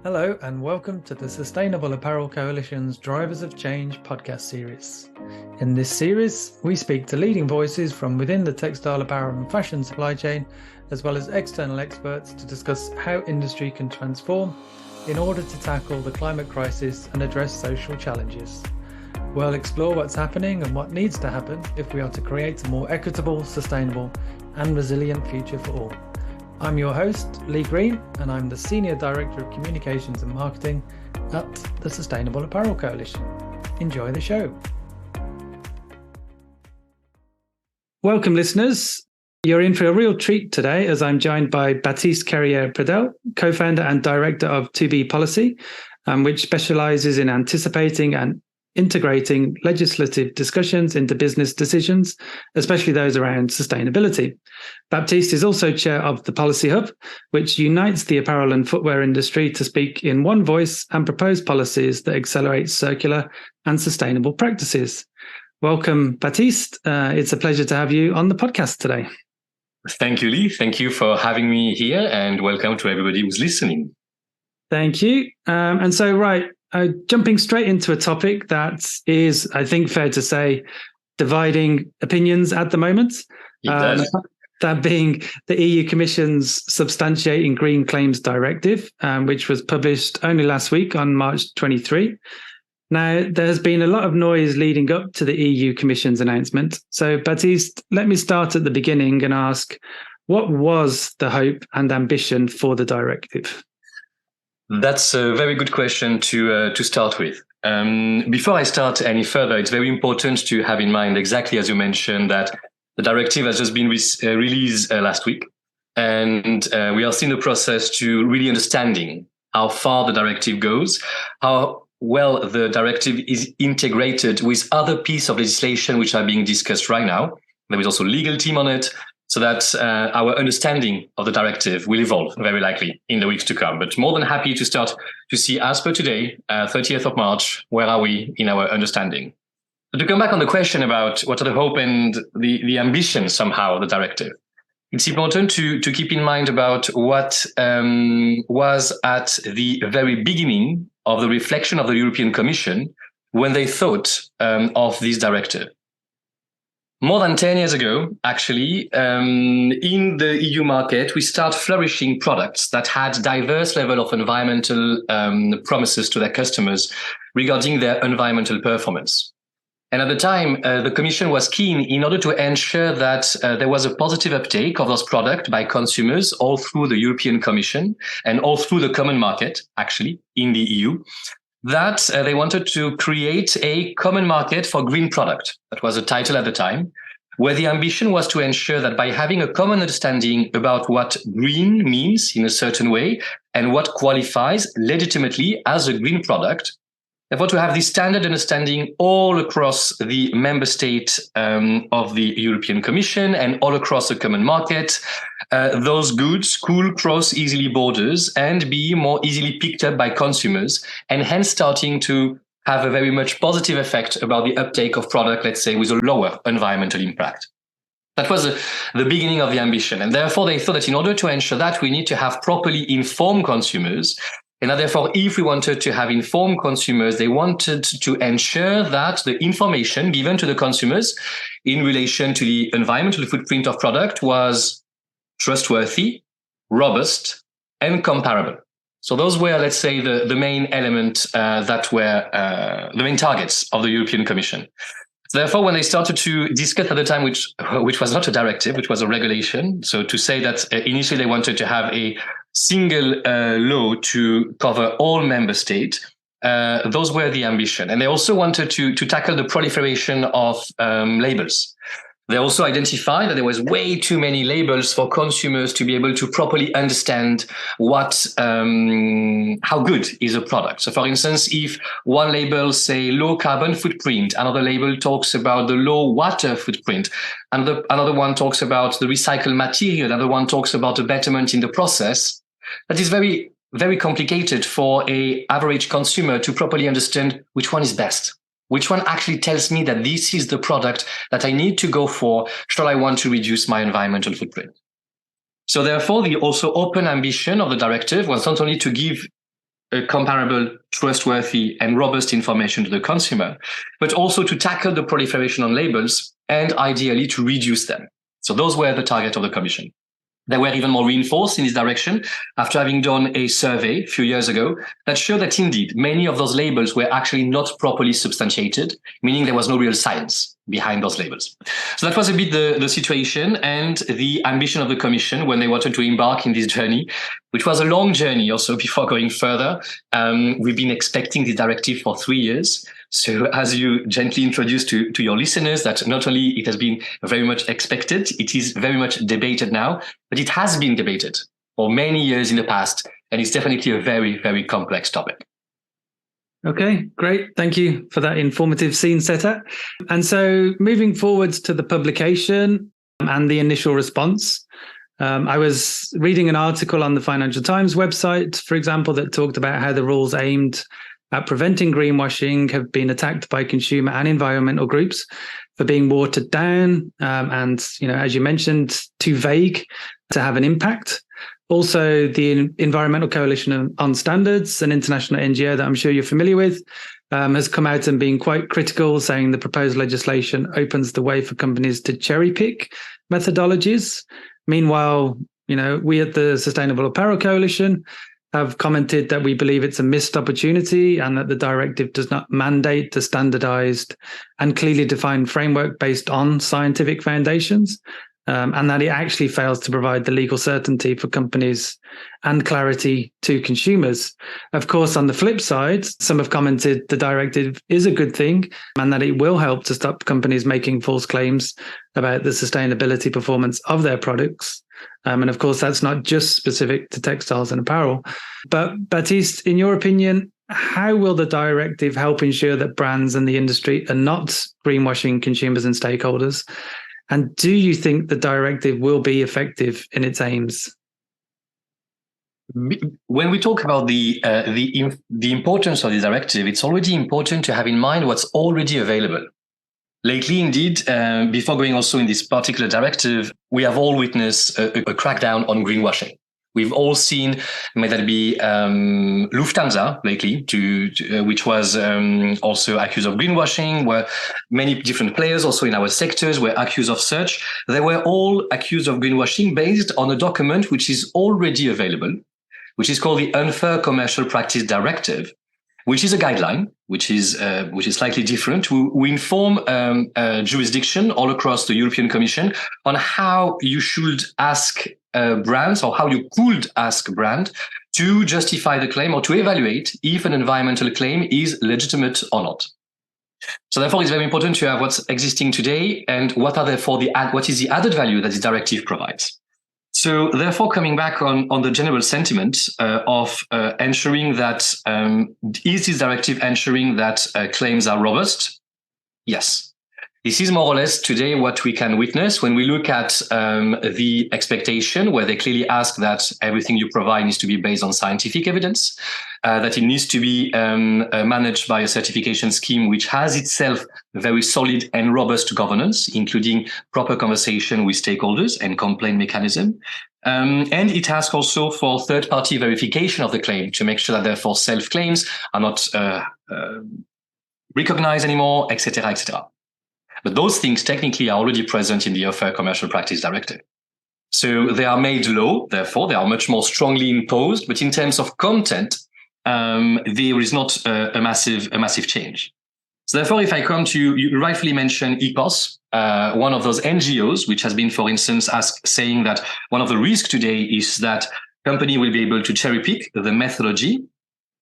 Hello and welcome to the Sustainable Apparel Coalition's Drivers of Change podcast series. In this series, we speak to leading voices from within the textile, apparel and fashion supply chain, as well as external experts to discuss how industry can transform in order to tackle the climate crisis and address social challenges. We'll explore what's happening and what needs to happen if we are to create a more equitable, sustainable and resilient future for all. I'm your host, Lee Green, and I'm the Senior Director of Communications and Marketing at the Sustainable Apparel Coalition. Enjoy the show. Welcome, listeners. You're in for a real treat today as I'm joined by Baptiste Carriere-Pradal, co-founder and director of 2B Policy, which specializes in anticipating and integrating legislative discussions into business decisions, especially those around sustainability. Baptiste is also chair of the Policy Hub, which unites the apparel and footwear industry to speak in one voice and propose policies that accelerate circular and sustainable practices. Welcome, Baptiste. It's a pleasure to have you on the podcast today. Thank you, Lee. Thank you for having me here, and welcome to everybody who's listening. Thank you. Jumping straight into a topic that is, I think, fair to say, dividing opinions at the moment. That being the EU Commission's Substantiating Green Claims Directive, which was published only last week on March 23. Now, there has been a lot of noise leading up to the EU Commission's announcement. So, Baptiste, let me start at the beginning and ask, what was the hope and ambition for the directive? That's a very good question to start with. Before I start any further, it's very important to have in mind, exactly as you mentioned, that the directive has just been released last week. And we are still in the process to really understanding how far the directive goes, how well the directive is integrated with other pieces of legislation which are being discussed right now. There is also a legal team on it, so that our understanding of the directive will evolve very likely in the weeks to come. But more than happy to start to see, as per today, 30th of March, where are we in our understanding? But to come back on the question about what are the hope and the ambition somehow of the directive, it's important to keep in mind about what was at the very beginning of the reflection of the European Commission when they thought of this directive. More than 10 years ago, actually, in the EU market, we start flourishing products that had diverse level of environmental promises to their customers regarding their environmental performance. And at the time, the Commission was keen in order to ensure that there was a positive uptake of those products by consumers all through the European Commission and all through the common market, actually, in the EU. That they wanted to create a common market for green product. That was the title at the time, where the ambition was to ensure that by having a common understanding about what green means in a certain way and what qualifies legitimately as a green product, therefore to have this standard understanding all across the member state of the European Commission and all across the common market, those goods could cross easily borders and be more easily picked up by consumers, and hence starting to have a very much positive effect about the uptake of product, let's say, with a lower environmental impact. That was the beginning of the ambition. And therefore, they thought that in order to ensure that, we need to have properly informed consumers. And therefore, if we wanted to have informed consumers, they wanted to ensure that the information given to the consumers in relation to the environmental footprint of product was trustworthy, robust, and comparable. So those were, let's say, the main elements that were the main targets of the European Commission. Therefore, when they started to discuss at the time, which was not a directive, which was a regulation, so to say that initially they wanted to have a single law to cover all member states, those were the ambition. And they also wanted to tackle the proliferation of labels. They also identified that there was way too many labels for consumers to be able to properly understand how good is a product. So for instance, if one label say low carbon footprint, another label talks about the low water footprint, another one talks about the recycled material, another one talks about the betterment in the process, that is very, very complicated for an average consumer to properly understand which one is best. Which one actually tells me that this is the product that I need to go for should I want to reduce my environmental footprint? So therefore, the also open ambition of the directive was not only to give comparable, trustworthy, and robust information to the consumer, but also to tackle the proliferation on labels and ideally to reduce them. So those were the target of the Commission. They were even more reinforced in this direction after having done a survey a few years ago that showed that indeed many of those labels were actually not properly substantiated, meaning there was no real science behind those labels. So that was a bit the situation and the ambition of the Commission when they wanted to embark in this journey, which was a long journey also before going further. We've been expecting the directive for 3 years. So as you gently introduced to your listeners, that not only it has been very much expected, it is very much debated now, but it has been debated for many years in the past. And it's definitely a very, very complex topic. Okay, great. Thank you for that informative scene setter. And so moving forwards to the publication and the initial response, I was reading an article on the Financial Times website, for example, that talked about how the rules aimed at preventing greenwashing have been attacked by consumer and environmental groups for being watered down and, as you mentioned, too vague to have an impact. Also, the Environmental Coalition on Standards, an international NGO that I'm sure you're familiar with, has come out and been quite critical, saying the proposed legislation opens the way for companies to cherry pick methodologies. Meanwhile, we at the Sustainable Apparel Coalition have commented that we believe it's a missed opportunity and that the directive does not mandate the standardized and clearly defined framework based on scientific foundations, and that it actually fails to provide the legal certainty for companies and clarity to consumers. Of course, on the flip side, some have commented the directive is a good thing and that it will help to stop companies making false claims about the sustainability performance of their products. And of course, that's not just specific to textiles and apparel. But Baptiste, in your opinion, how will the directive help ensure that brands and the industry are not greenwashing consumers and stakeholders? And do you think the directive will be effective in its aims? When we talk about the importance of the directive, it's already important to have in mind what's already available. Lately, indeed, before going also in this particular directive, we have all witnessed a crackdown on greenwashing. We've all seen, may that be Lufthansa lately, which was also accused of greenwashing, where many different players also in our sectors were accused of such. They were all accused of greenwashing based on a document which is already available, which is called the Unfair Commercial Practice Directive, which is a guideline, which is slightly different. We inform jurisdiction all across the European Commission on how you should ask brands, or how you could ask a brand to justify the claim or to evaluate if an environmental claim is legitimate or not. So therefore, it's very important to have what's existing today and what is the added value that the directive provides. So therefore, coming back on the general sentiment of ensuring that, is this directive ensuring that claims are robust? Yes. This is more or less today what we can witness when we look at the expectation, where they clearly ask that everything you provide needs to be based on scientific evidence, that it needs to be managed by a certification scheme which has itself very solid and robust governance, including proper conversation with stakeholders and complaint mechanism. And it asks also for third-party verification of the claim to make sure that therefore self-claims are not recognized anymore, etc., etc. But those things technically are already present in the Unfair Commercial Practice Directive. So they are made law, therefore they are much more strongly imposed, but in terms of content, there is not a massive change. So therefore, if I come to, you rightfully mentioned ECOS, one of those NGOs, which has been, for instance, saying that one of the risks today is that company will be able to cherry pick the methodology.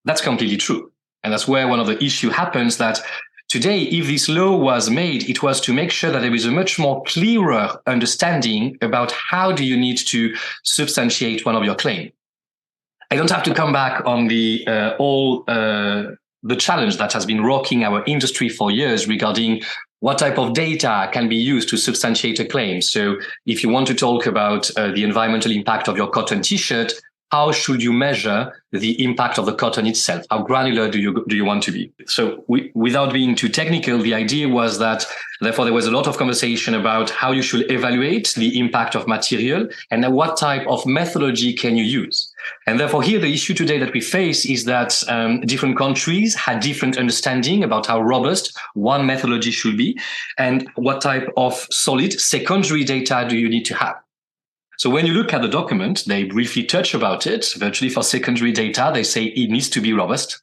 That's completely true. And that's where one of the issue happens, that today, if this law was made, it was to make sure that there is a much more clearer understanding about how do you need to substantiate one of your claim. I don't have to come back on the challenge that has been rocking our industry for years regarding what type of data can be used to substantiate a claim. So if you want to talk about the environmental impact of your cotton T-shirt, how should you measure the impact of the cotton itself? How granular do you want to be? So without being too technical, the idea was that, therefore, there was a lot of conversation about how you should evaluate the impact of material and what type of methodology can you use. And therefore, here, the issue today that we face is that different countries had different understanding about how robust one methodology should be and what type of solid secondary data do you need to have. So when you look at the document, they briefly touch about it. Virtually for secondary data, they say it needs to be robust.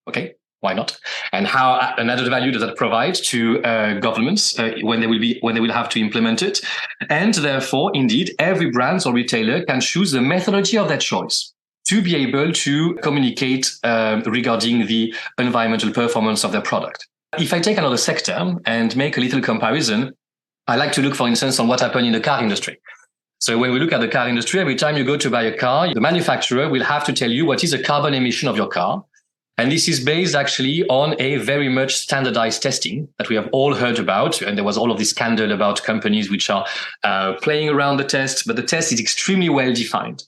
Okay, why not? And how an added value does that provide to governments when they will have to implement it? And therefore, indeed, every brand or retailer can choose the methodology of their choice to be able to communicate regarding the environmental performance of their product. If I take another sector and make a little comparison, I like to look, for instance, on what happened in the car industry. So when we look at the car industry, every time you go to buy a car, the manufacturer will have to tell you what is the carbon emission of your car. And this is based actually on a very much standardized testing that we have all heard about. And there was all of this scandal about companies which are playing around the test, but the test is extremely well defined.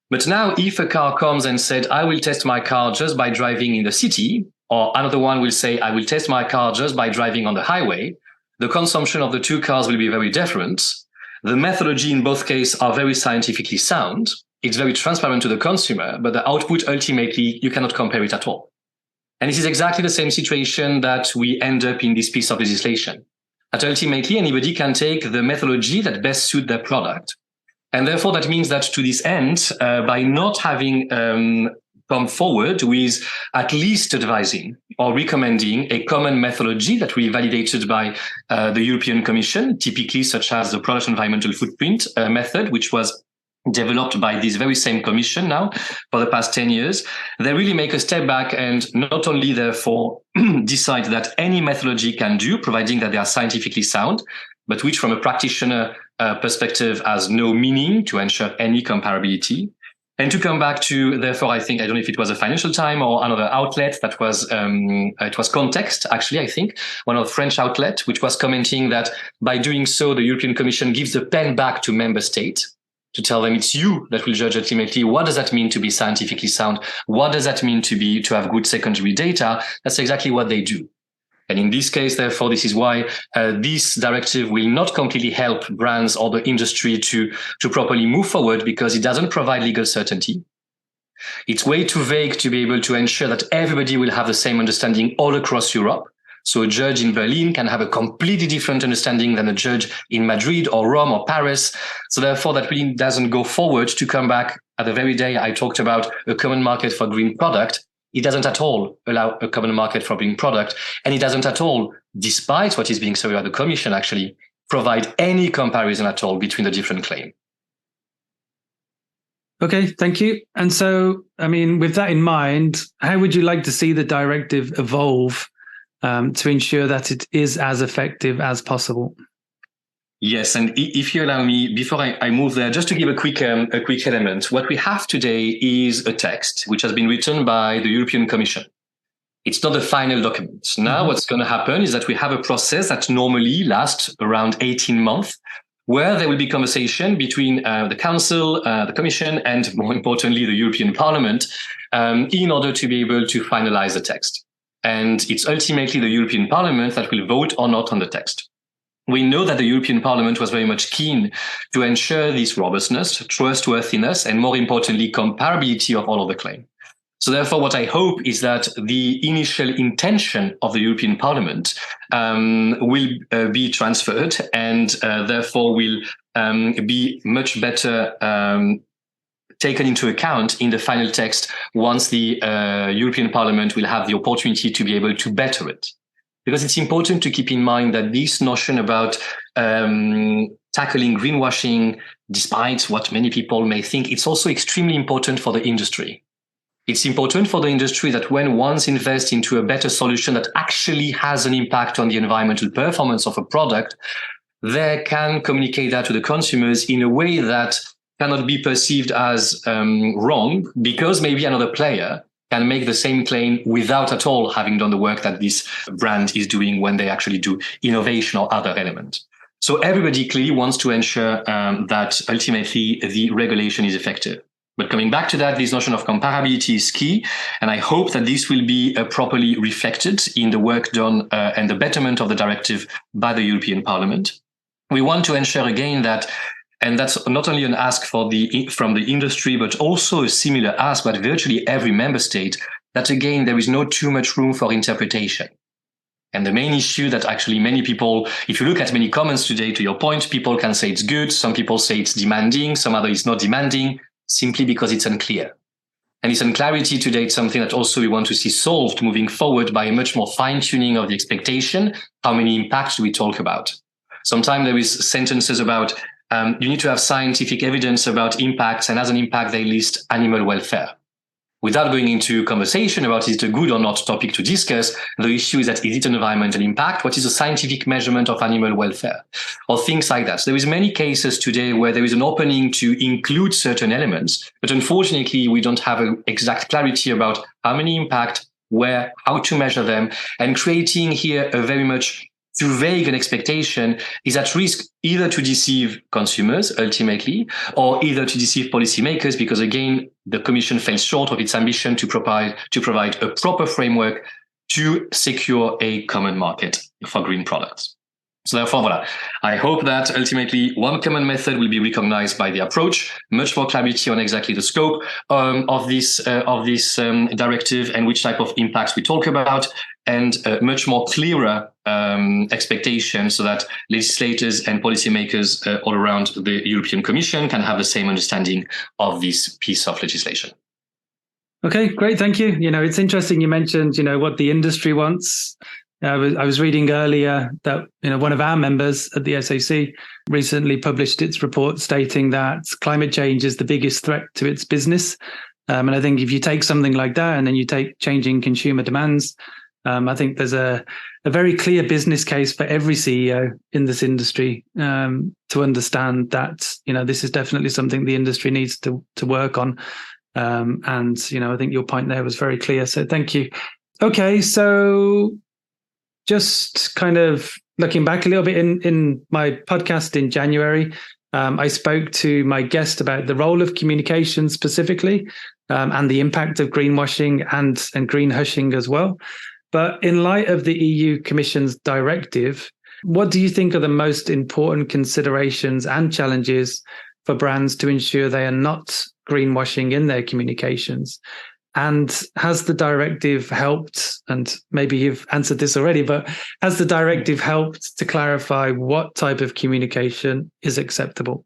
But now if a car comes and said, I will test my car just by driving in the city, or another one will say, I will test my car just by driving on the highway, the consumption of the two cars will be very different. The methodology in both cases are very scientifically sound. It's very transparent to the consumer, but the output, ultimately, you cannot compare it at all. And this is exactly the same situation that we end up in this piece of legislation. That ultimately, anybody can take the methodology that best suits their product. And therefore, that means that to this end, by not having come forward with at least advising or recommending a common methodology that will be validated by the European Commission, typically such as the product environmental footprint method, which was developed by this very same commission now for the past 10 years, they really make a step back and not only therefore decide that any methodology can do, providing that they are scientifically sound, but which from a practitioner perspective has no meaning to ensure any comparability. And to come back to, therefore, I think, I don't know if it was a Financial Times or another outlet that was, it was Context, actually, I think, one of the French outlets, which was commenting that by doing so, the European Commission gives the pen back to member states to tell them it's you that will judge ultimately. What does that mean to be scientifically sound? What does that mean to have good secondary data? That's exactly what they do. And in this case, therefore, this is why this directive will not completely help brands or the industry to properly move forward, because it doesn't provide legal certainty. It's way too vague to be able to ensure that everybody will have the same understanding all across Europe. So a judge in Berlin can have a completely different understanding than a judge in Madrid or Rome or Paris. So therefore, that really doesn't go forward to come back at the very day I talked about a common market for green product. It doesn't at all allow a common market for green product. And it doesn't at all, despite what is being said by the Commission, actually provide any comparison at all between the different claims. Okay, thank you. And so, I mean, with that in mind, how would you like to see the directive evolve to ensure that it is as effective as possible? Yes, and if you allow me, before I move there, just to give a quick element, what we have today is a text which has been written by the European Commission. It's not the final document. Now, what's going to happen is that we have a process that normally lasts around 18 months, where there will be conversation between the Council, the Commission, and more importantly, the European Parliament, in order to be able to finalize the text. And it's ultimately the European Parliament that will vote or not on the text. We know that the European Parliament was very much keen to ensure this robustness, trustworthiness, and more importantly, comparability of all of the claims. So therefore, what I hope is that the initial intention of the European Parliament will be transferred and therefore will be much better taken into account in the final text once the European Parliament will have the opportunity to be able to better it. Because it's important to keep in mind that this notion about tackling greenwashing, despite what many people may think, it's also extremely important for the industry. It's important for the industry that when one invests into a better solution that actually has an impact on the environmental performance of a product, they can communicate that to the consumers in a way that cannot be perceived as wrong, because maybe another player can make the same claim without at all having done the work that this brand is doing when they actually do innovation or other element. So everybody clearly wants to ensure that ultimately the regulation is effective. But coming back to that, this notion of comparability is key. And I hope that this will be properly reflected in the work done and the betterment of the directive by the European Parliament. We want to ensure again that, and that's not only an ask from the industry, but also a similar ask by virtually every member state, that again, there is no too much room for interpretation. And the main issue that actually many people, if you look at many comments today, to your point, people can say it's good. Some people say it's demanding. Some other it's not demanding, simply because it's unclear. And this unclarity today is something that also we want to see solved moving forward by a much more fine-tuning of the expectation. How many impacts do we talk about? Sometimes there is sentences about you need to have scientific evidence about impacts, and as an impact, they list animal welfare. Without going into conversation about is it a good or not topic to discuss, the issue is that is it an environmental impact? What is the scientific measurement of animal welfare? Or things like that. So there is many cases today where there is an opening to include certain elements, but unfortunately, we don't have an exact clarity about how many impact, where, how to measure them, and creating here a very much too vague an expectation is at risk either to deceive consumers ultimately, or either to deceive policymakers, because again, the Commission fell short of its ambition to provide a proper framework to secure a common market for green products. So therefore, voilà, I hope that ultimately one common method will be recognized by the approach, much more clarity on exactly the scope of this directive and which type of impacts we talk about, and much more clearer expectations so that legislators and policymakers all around the European Commission can have the same understanding of this piece of legislation. Okay, great. Thank you. It's interesting you mentioned, what the industry wants. I was reading earlier that, one of our members at the SAC recently published its report stating that climate change is the biggest threat to its business. And I think if you take something like that and then you take changing consumer demands, I think there's a very clear business case for every CEO in this industry to understand that, this is definitely something the industry needs to work on. And, I think your point there was very clear. So thank you. Okay, so just kind of looking back a little bit in my podcast in January, I spoke to my guest about the role of communication specifically and the impact of greenwashing and green hushing as well. But in light of the EU Commission's directive, what do you think are the most important considerations and challenges for brands to ensure they are not greenwashing in their communications? And has the directive helped, and maybe you've answered this already, but has the directive helped to clarify what type of communication is acceptable?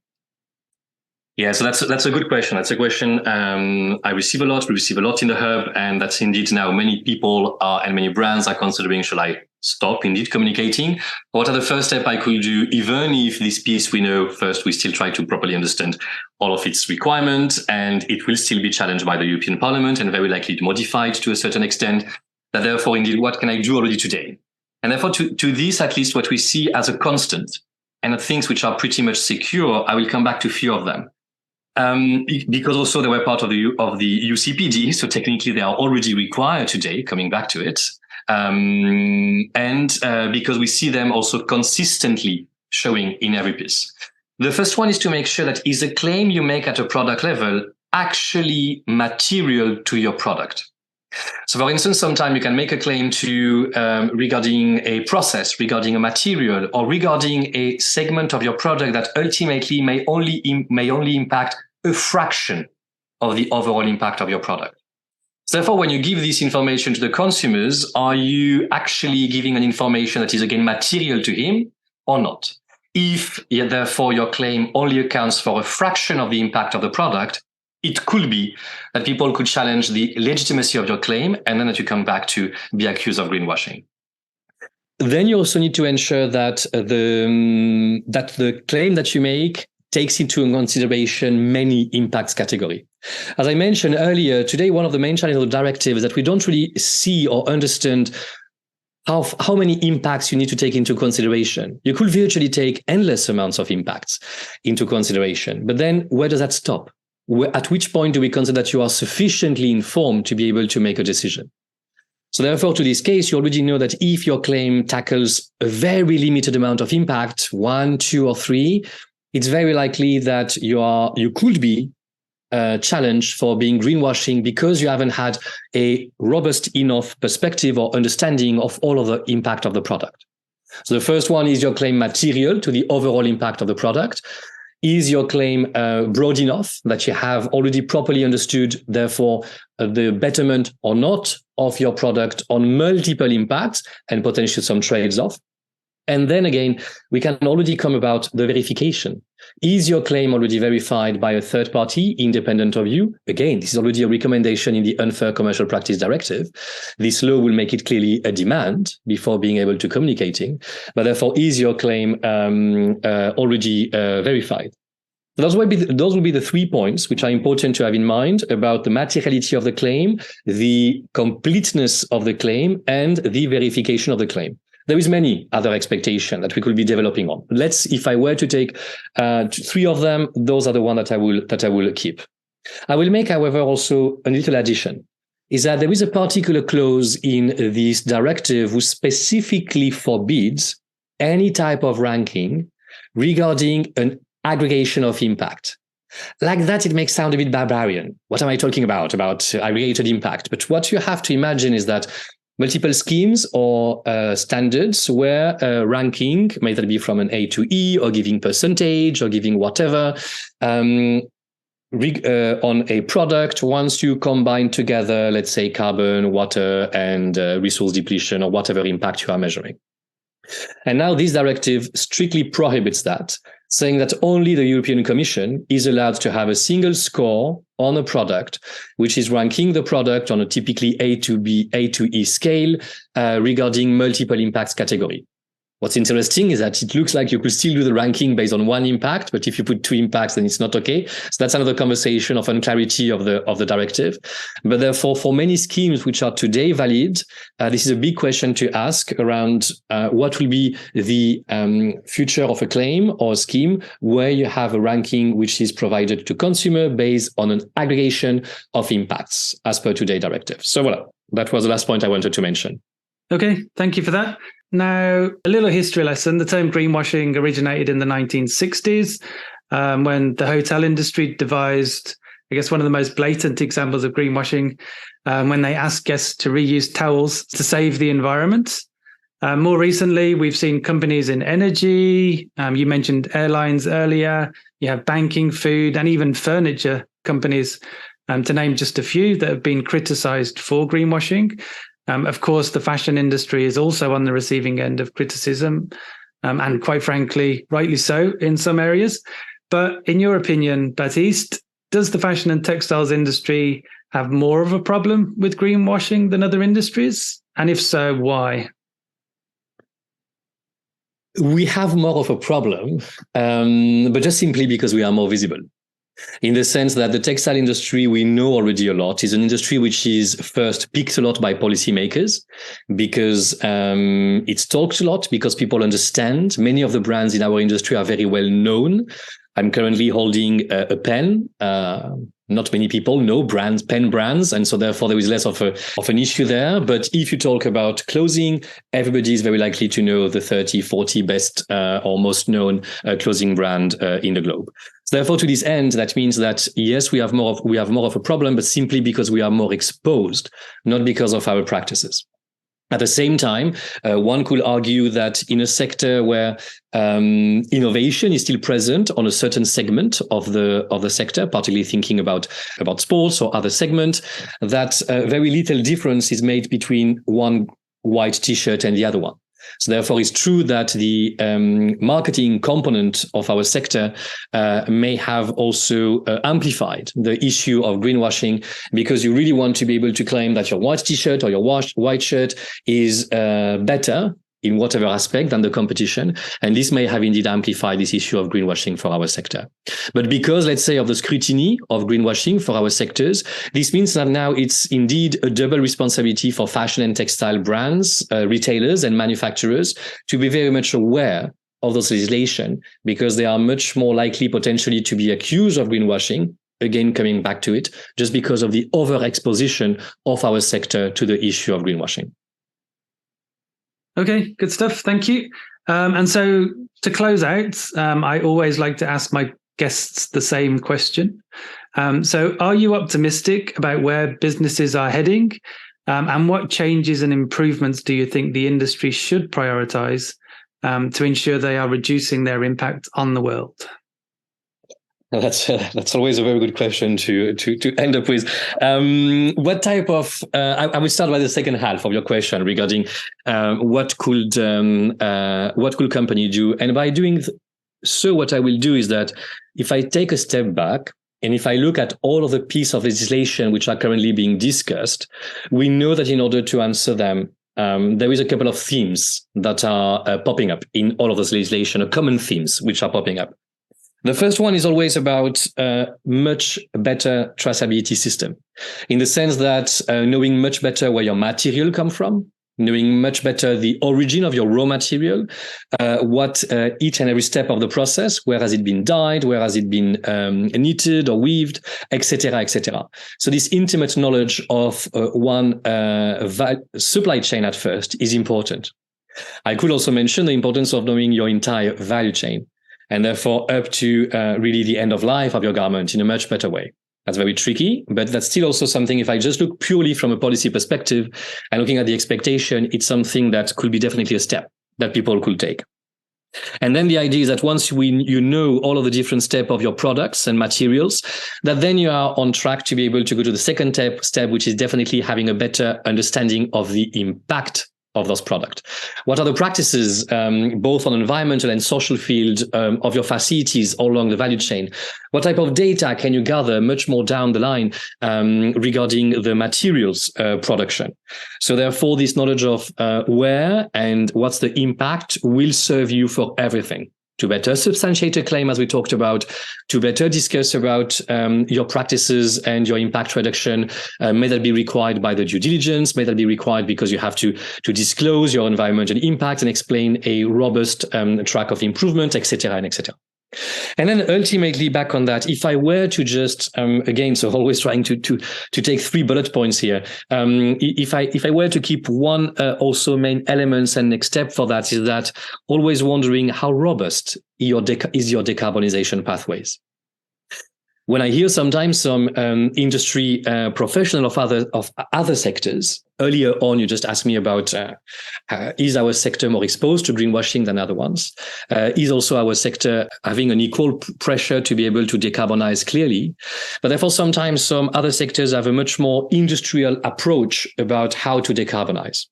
Yeah, so that's a good question. That's a question I receive a lot. We receive a lot in the hub, and that's indeed now many people and many brands are considering, should I stop indeed communicating? What are the first steps I could do, even if this piece we know first, we still try to properly understand all of its requirements, and it will still be challenged by the European Parliament and very likely modified to a certain extent. That therefore, indeed, what can I do already today? And therefore, to this, at least what we see as a constant and things which are pretty much secure, I will come back to a few of them. Because also they were part of the UCPD, so technically they are already required today, coming back to it. Because we see them also consistently showing in every piece. The first one is to make sure that is a claim you make at a product level actually material to your product. So for instance, sometimes you can make a claim to regarding a process, regarding a material, or regarding a segment of your product that ultimately may only impact a fraction of the overall impact of your product. So therefore, when you give this information to the consumers, are you actually giving an information that is again material to him or not? If therefore your claim only accounts for a fraction of the impact of the product, it could be that people could challenge the legitimacy of your claim, and then that you come back to be accused of greenwashing. Then you also need to ensure that the claim that you make takes into consideration many impacts category. As I mentioned earlier, today one of the main challenges of the directive is that we don't really see or understand how many impacts you need to take into consideration. You could virtually take endless amounts of impacts into consideration, but then where does that stop? At which point do we consider that you are sufficiently informed to be able to make a decision? So therefore, to this case, you already know that if your claim tackles a very limited amount of impact, 1, 2, or 3, it's very likely that you could be challenge for being greenwashing because you haven't had a robust enough perspective or understanding of all of the impact of the product. So the first one, is your claim material to the overall impact of the product? Is your claim broad enough that you have already properly understood, therefore, the betterment or not of your product on multiple impacts and potentially some trades-off? And then again, we can already come about the verification. Is your claim already verified by a third party independent of you? Again, this is already a recommendation in the Unfair Commercial Practice Directive. This law will make it clearly a demand before being able to communicating. But therefore, is your claim already verified? Those will be the 3 points which are important to have in mind about the materiality of the claim, the completeness of the claim, and the verification of the claim. There is many other expectations that we could be developing on. If I were to take 3 of them, those are the ones that I will keep. I will make, however, also a little addition, is that there is a particular clause in this directive which specifically forbids any type of ranking regarding an aggregation of impact. Like that, it may sound a bit barbarian. What am I talking about aggregated impact? But what you have to imagine is that multiple schemes or standards where ranking, may that be from an A to E or giving percentage or giving whatever, on a product, once you combine together, let's say carbon, water, and resource depletion or whatever impact you are measuring. And now this directive strictly prohibits that, saying that only the European Commission is allowed to have a single score on a product, which is ranking the product on a typically A to E scale regarding multiple impacts category. What's interesting is that it looks like you could still do the ranking based on one impact, but if you put 2 impacts, then it's not okay. So that's another conversation of unclarity of the directive. But therefore, for many schemes which are today valid, this is a big question to ask around what will be the future of a claim or a scheme where you have a ranking which is provided to consumer based on an aggregation of impacts as per today's directive. So voilà, that was the last point I wanted to mention. Okay, thank you for that. Now, a little history lesson. The term greenwashing originated in the 1960s when the hotel industry devised, I guess, one of the most blatant examples of greenwashing when they asked guests to reuse towels to save the environment. More recently, we've seen companies in energy. You mentioned airlines earlier. You have banking, food, and even furniture companies, to name just a few, that have been criticized for greenwashing. Of course, the fashion industry is also on the receiving end of criticism, and quite frankly, rightly so in some areas. But in your opinion, Baptiste, does the fashion and textiles industry have more of a problem with greenwashing than other industries? And if so, why? We have more of a problem, but just simply because we are more visible. In the sense that the textile industry, we know already a lot, is an industry which is first picked a lot by policymakers because it's talked a lot, because people understand. Many of the brands in our industry are very well known. I'm currently holding a pen. Not many people know pen brands, and so therefore there is less of an issue there. But if you talk about clothing, everybody is very likely to know the 30, 40 best or most known clothing brand in the globe. So therefore, to this end, that means that yes, we have more of a problem, but simply because we are more exposed, not because of our practices. At the same time, one could argue that in a sector where innovation is still present on a certain segment of the sector, particularly thinking about sports or other segment, that very little difference is made between one white T-shirt and the other one. So therefore, it's true that the marketing component of our sector may have also amplified the issue of greenwashing, because you really want to be able to claim that your white T-shirt or your white shirt is better in whatever aspect than the competition. And this may have indeed amplified this issue of greenwashing for our sector. But because, let's say, of the scrutiny of greenwashing for our sectors, this means that now it's indeed a double responsibility for fashion and textile brands, retailers and manufacturers to be very much aware of those legislation, because they are much more likely potentially to be accused of greenwashing, again, coming back to it, just because of the overexposition of our sector to the issue of greenwashing. Okay, good stuff. Thank you. And so to close out, I always like to ask my guests the same question. So are you optimistic about where businesses are heading? And what changes and improvements do you think the industry should prioritize to ensure they are reducing their impact on the world? That's always a very good question to end up with. What type of? I will start by the second half of your question regarding what could company do, and by doing so, what I will do is that if I take a step back and if I look at all of the pieces of legislation which are currently being discussed, we know that in order to answer them, there is a couple of themes that are popping up in all of this legislation, common themes which are popping up. The first one is always about a much better traceability system, in the sense that knowing much better where your material comes from, knowing much better the origin of your raw material, what each and every step of the process, where has it been dyed, where has it been knitted or weaved, etc., etc. So this intimate knowledge of one supply chain at first is important. I could also mention the importance of knowing your entire value chain, and therefore up to really the end of life of your garment in a much better way. That's very tricky, but that's still also something, if I just look purely from a policy perspective and looking at the expectation, it's something that could be definitely a step that people could take. And then the idea is that once you know all of the different steps of your products and materials, that then you are on track to be able to go to the second step, which is definitely having a better understanding of the impact of those products. What are the practices, both on environmental and social field, of your facilities all along the value chain? What type of data can you gather much more down the line regarding the materials production? So therefore, this knowledge of where and what's the impact will serve you for everything. To better substantiate a claim, as we talked about, to better discuss about your practices and your impact reduction. May that be required by the due diligence? May that be required because you have to disclose your environmental impact and explain a robust track of improvement, etc., and etc. And then ultimately, back on that, if I were to just again, so always trying to take 3 bullet points here. If I were to keep one also main elements and next step for that is that always wondering how robust is your decarbonization pathways. When I hear sometimes some industry professional of other sectors, earlier on you just asked me about is our sector more exposed to greenwashing than other ones? Is also our sector having an equal pressure to be able to decarbonize clearly? But therefore, sometimes some other sectors have a much more industrial approach about how to decarbonize.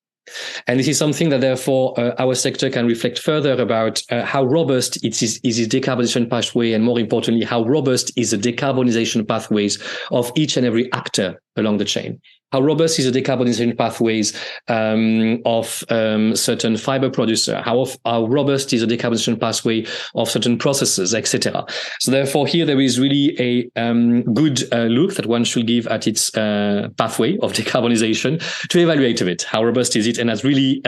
And this is something that, therefore, our sector can reflect further about how robust is its decarbonization pathway, and more importantly, how robust is the decarbonization pathways of each and every actor along the chain. How robust is the decarbonization pathways of certain fiber producer? How robust is the decarbonization pathway of certain processes, etc. So therefore, here there is really a good look that one should give at its pathway of decarbonization to evaluate of it. How robust is it? And that's really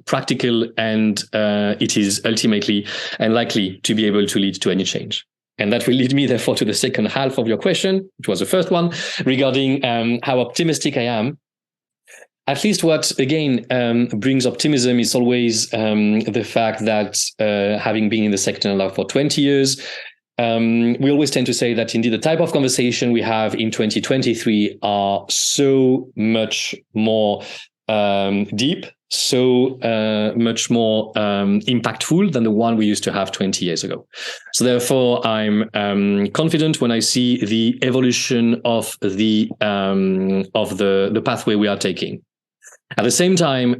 practical, and it is ultimately and likely to be able to lead to any change. And that will lead me, therefore, to the second half of your question, which was the first one, regarding how optimistic I am. At least what, again, brings optimism is always the fact that having been in the sector now for 20 years, we always tend to say that indeed the type of conversation we have in 2023 are so much more deep, so much more impactful than the one we used to have 20 years ago. So therefore, I'm confident when I see the evolution of the pathway we are taking. At the same time,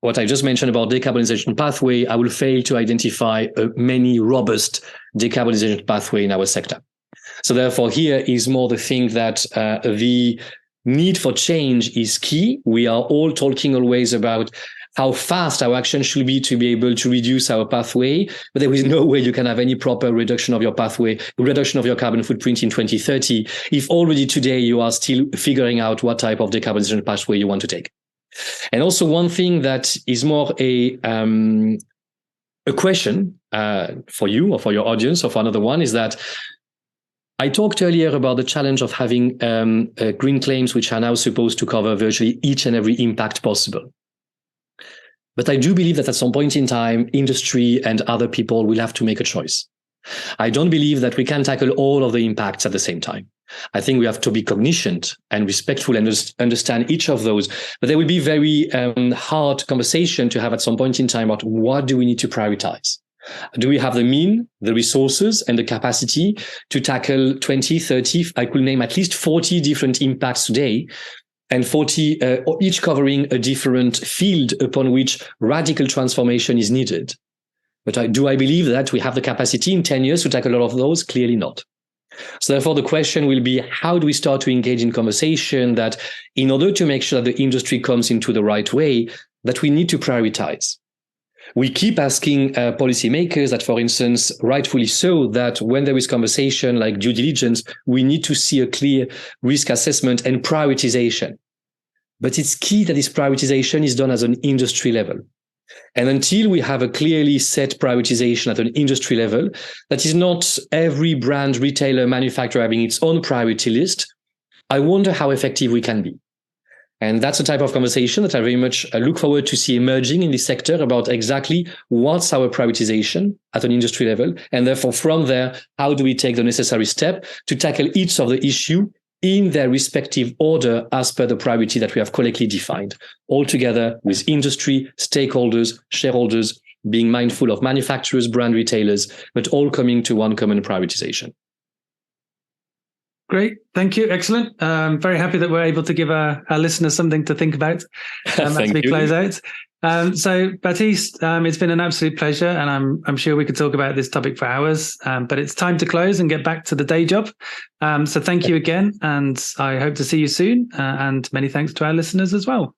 what I just mentioned about decarbonization pathway, I will fail to identify many robust decarbonization pathway in our sector. So therefore, here is more the thing that the need for change is key. We are all talking always about how fast our action should be to be able to reduce our pathway, but there is no way you can have any proper reduction of your pathway, reduction of your carbon footprint in 2030 if already today you are still figuring out what type of decarbonization pathway you want to take. And also one thing that is more a question for you or for your audience or for another one is that I talked earlier about the challenge of having green claims which are now supposed to cover virtually each and every impact possible. But I do believe that at some point in time, industry and other people will have to make a choice. I don't believe that we can tackle all of the impacts at the same time. I think we have to be cognizant and respectful and understand each of those. But there will be very hard conversation to have at some point in time about what do we need to prioritize. Do we have the mean, the resources, and the capacity to tackle 20, 30, I could name at least 40 different impacts today, and 40, each covering a different field upon which radical transformation is needed. But do I believe that we have the capacity in 10 years to tackle all of those? Clearly not. So therefore, the question will be, how do we start to engage in conversation that in order to make sure that the industry comes into the right way, that we need to prioritize? We keep asking policymakers that, for instance, rightfully so, that when there is conversation like due diligence, we need to see a clear risk assessment and prioritization. But it's key that this prioritization is done at an industry level. And until we have a clearly set prioritization at an industry level, that is not every brand, retailer, manufacturer having its own priority list, I wonder how effective we can be. And that's the type of conversation that I very much look forward to see emerging in this sector about exactly what's our prioritization at an industry level. And therefore, from there, how do we take the necessary step to tackle each of the issue in their respective order as per the priority that we have collectively defined, all together with industry, stakeholders, shareholders, being mindful of manufacturers, brand retailers, but all coming to one common prioritization. Great. Thank you. Excellent. Very happy that we're able to give our listeners something to think about as we close out. So Baptiste, it's been an absolute pleasure, and I'm sure we could talk about this topic for hours, but it's time to close and get back to the day job. So thank you again, and I hope to see you soon, and many thanks to our listeners as well.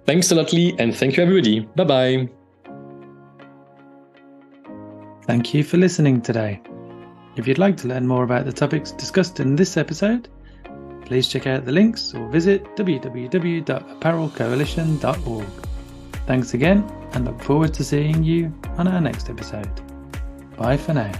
Thanks a lot, Lee, and thank you, everybody. Bye-bye. Thank you for listening today. If you'd like to learn more about the topics discussed in this episode, please check out the links or visit www.apparelcoalition.org. Thanks again, and look forward to seeing you on our next episode. Bye for now.